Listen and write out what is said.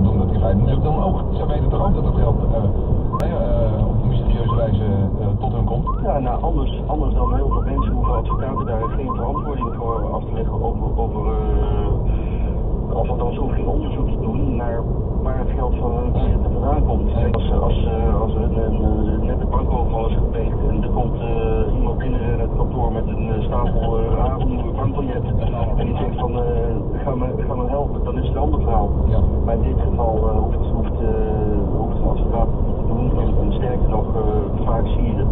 te doen dat in feite natuurlijk dan ook, zij weten toch ook dat het geld op mysterieuze wijze tot hun komt? Ja, nou anders dan heel veel mensen hoeven advocaten daar geen verantwoording voor af te leggen over althans hoeven geen onderzoek te doen naar waar het geld van hun cliënten vandaan komt. Als net de bankoverval is gepleegd en er komt iemand binnen in het kantoor met een stapel aandoende bankbiljetten en die zegt van ga me helpen, dan is het een ander verhaal. Ja. Maar in dit geval hoeft een advocaat het niet te doen en sterker nog, vaak zie je het.